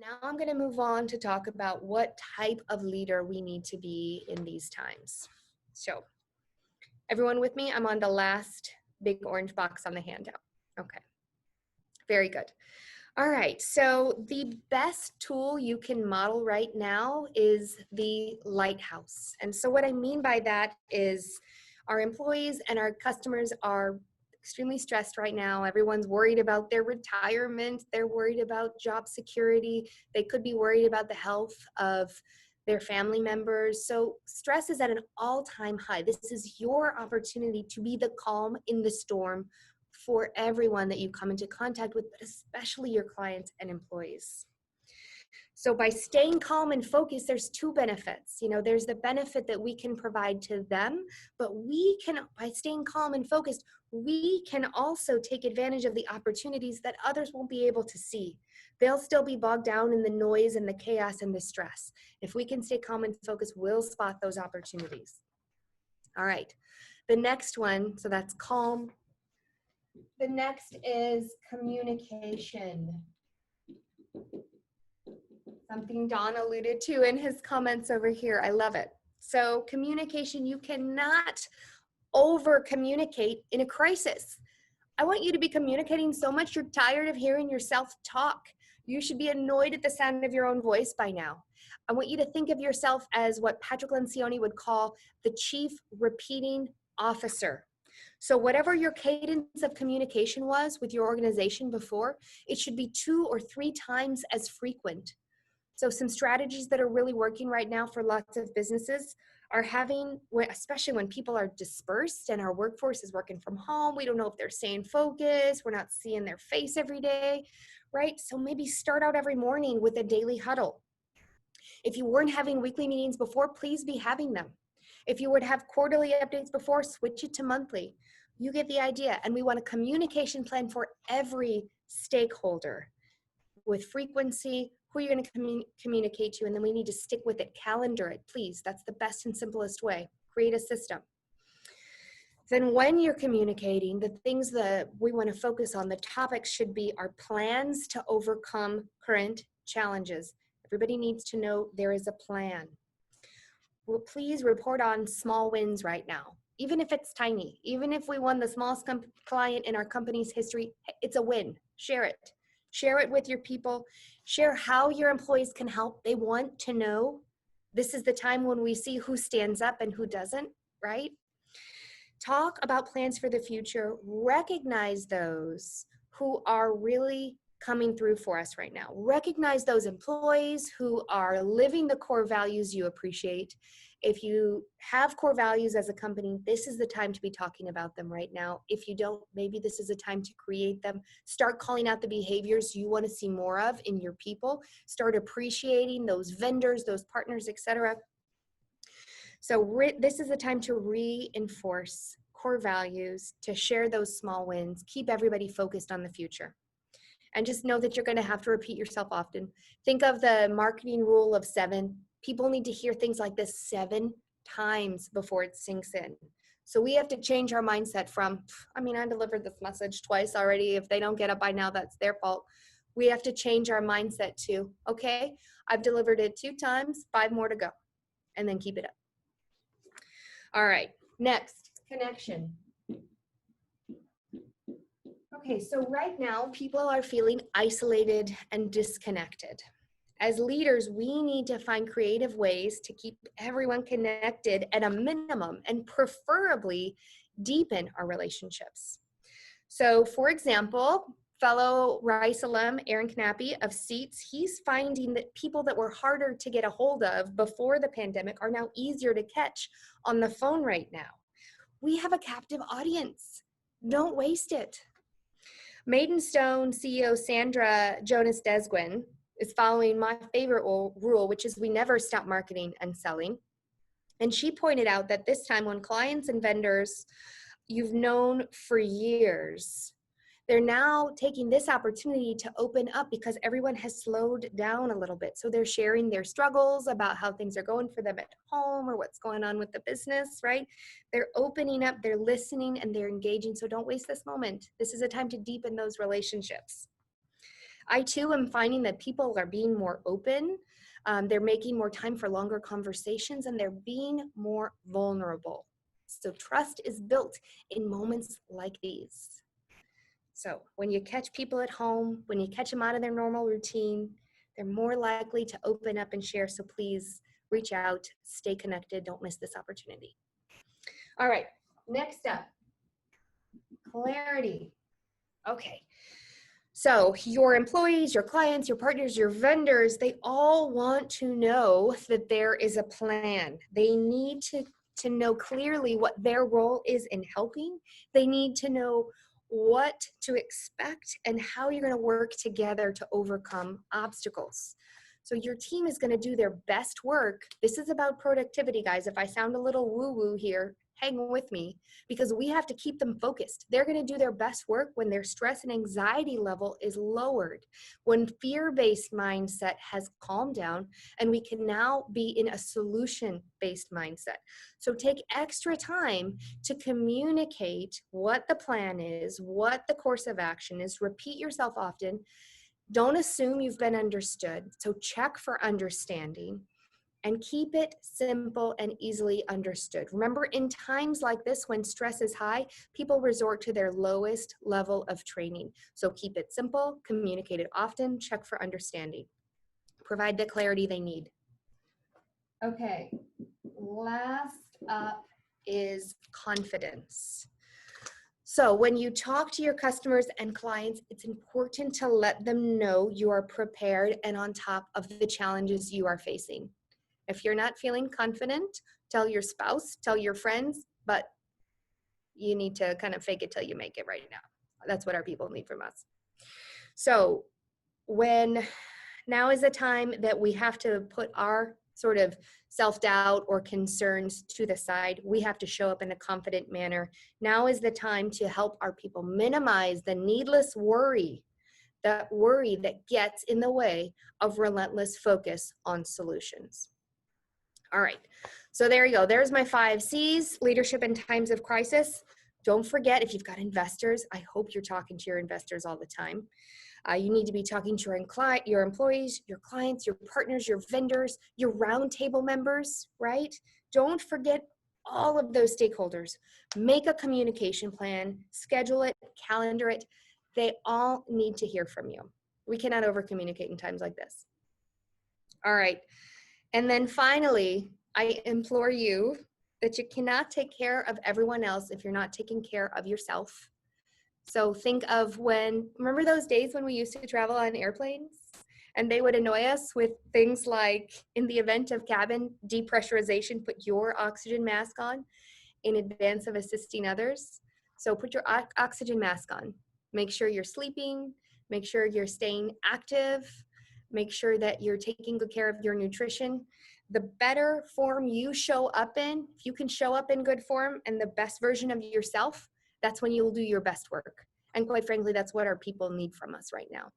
Now I'm going to move on to talk about what type of leader we need to be in these times. So, everyone with me? I'm on the last big orange box on the handout. Okay, very good. All right, so the best tool you can model right now is the lighthouse. And so what I mean by that is our employees and our customers are extremely stressed right now. Everyone's worried about their retirement. They're worried about job security. They could be worried about the health of their family members. So stress is at an all-time high. This is your opportunity to be the calm in the storm for everyone that you come into contact with, but especially your clients and employees. So by staying calm and focused, there's two benefits. There's the benefit that we can provide to them, but by staying calm and focused, we can also take advantage of the opportunities that others won't be able to see. They'll still be bogged down in the noise and the chaos and the stress. If we can stay calm and focused, we'll spot those opportunities. All right, the next one, so that's calm. The next is communication. Something Don alluded to in his comments over here. I love it. So communication, you cannot over communicate in a crisis. I want you to be communicating so much you're tired of hearing yourself talk. You should be annoyed at the sound of your own voice by now. I want you to think of yourself as what Patrick Lencioni would call the chief repeating officer. So whatever your cadence of communication was with your organization before, it should be 2 or 3 times as frequent. So some strategies that are really working right now for lots of businesses are especially when people are dispersed and our workforce is working from home, we don't know if they're staying focused, we're not seeing their face every day, right? So maybe start out every morning with a daily huddle. If you weren't having weekly meetings before, please be having them. If you would have quarterly updates before, switch it to monthly. You get the idea. And we want a communication plan for every stakeholder with frequency, who you're going to communicate to, and then we need to stick with it. Calendar it, please. That's the best and simplest way. Create a system. Then when you're communicating, the things that we want to focus on, the topics should be our plans to overcome current challenges. Everybody needs to know there is a plan. Well, please report on small wins right now. Even if it's tiny, even if we won the smallest client in our company's history, it's a win. Share it. Share it with your people. Share how your employees can help. They want to know. This is the time when we see who stands up and who doesn't, right? Talk about plans for the future. Recognize those who are really coming through for us right now. Recognize those employees who are living the core values you appreciate. If you have core values as a company, this is the time to be talking about them right now. If you don't, maybe this is a time to create them. Start calling out the behaviors you want to see more of in your people. Start appreciating those vendors, those partners, etc. So this is the time to reinforce core values, to share those small wins, keep everybody focused on the future. And just know that you're going to have to repeat yourself often. Think of the marketing rule of 7. People need to hear things like this 7 times before it sinks in. So we have to change our mindset from, I delivered this message twice already. If they don't get it by now, that's their fault. We have to change our mindset to, okay, I've delivered it 2 times, 5 more to go. And then keep it up. All right, next, connection. Okay, so right now, people are feeling isolated and disconnected. As leaders, we need to find creative ways to keep everyone connected at a minimum and preferably deepen our relationships. So for example, fellow Rice alum Aaron Knappe of Seats, he's finding that people that were harder to get a hold of before the pandemic are now easier to catch on the phone right now. We have a captive audience. Don't waste it. Maidenstone CEO Sandra Jonas Desguin is following my favorite rule, which is we never stop marketing and selling. And she pointed out that this time when clients and vendors you've known for years, they're now taking this opportunity to open up because everyone has slowed down a little bit. So they're sharing their struggles about how things are going for them at home or what's going on with the business, right? They're opening up, they're listening, and they're engaging. So don't waste this moment. This is a time to deepen those relationships. I too am finding that people are being more open. They're making more time for longer conversations, and they're being more vulnerable. So trust is built in moments like these. So when you catch people at home, when you catch them out of their normal routine, they're more likely to open up and share. So please reach out, stay connected, don't miss this opportunity. All right, next up, clarity. Okay. So your employees, your clients, your partners, your vendors, they all want to know that there is a plan. They need to know clearly what their role is in helping. They need to know what to expect and how you're going to work together to overcome obstacles. So your team is going to do their best work. This is about productivity, guys. If I sound a little woo-woo here, hang with me, because we have to keep them focused. They're going to do their best work when their stress and anxiety level is lowered, when fear-based mindset has calmed down, and we can now be in a solution-based mindset. So take extra time to communicate what the plan is, what the course of action is. Repeat yourself often. Don't assume you've been understood. So check for understanding. And keep it simple and easily understood. Remember, in times like this, when stress is high, people resort to their lowest level of training. So keep it simple, communicate it often, check for understanding. Provide the clarity they need. Okay, last up is confidence. So when you talk to your customers and clients, it's important to let them know you are prepared and on top of the challenges you are facing. If you're not feeling confident, tell your spouse, tell your friends, but you need to kind of fake it till you make it right now. That's what our people need from us. So now is the time that we have to put our sort of self-doubt or concerns to the side. We have to show up in a confident manner. Now is the time to help our people minimize the needless worry, that worry that gets in the way of relentless focus on solutions. All right, so there you go. There's my 5 C's, leadership in times of crisis. Don't forget, if you've got investors, I hope you're talking to your investors all the time. You need to be talking to your employees, your clients, your partners, your vendors, your roundtable members, right? Don't forget all of those stakeholders. Make a communication plan, schedule it, calendar it. They all need to hear from you. We cannot over-communicate in times like this. All right. And then finally, I implore you that you cannot take care of everyone else if you're not taking care of yourself. So think of remember those days when we used to travel on airplanes and they would annoy us with things like, in the event of cabin depressurization, put your oxygen mask on in advance of assisting others. So put your oxygen mask on. Make sure you're sleeping, make sure you're staying active, make sure that you're taking good care of your nutrition. The better form you show up in, if you can show up in good form and the best version of yourself, that's when you'll do your best work. And quite frankly, that's what our people need from us right now.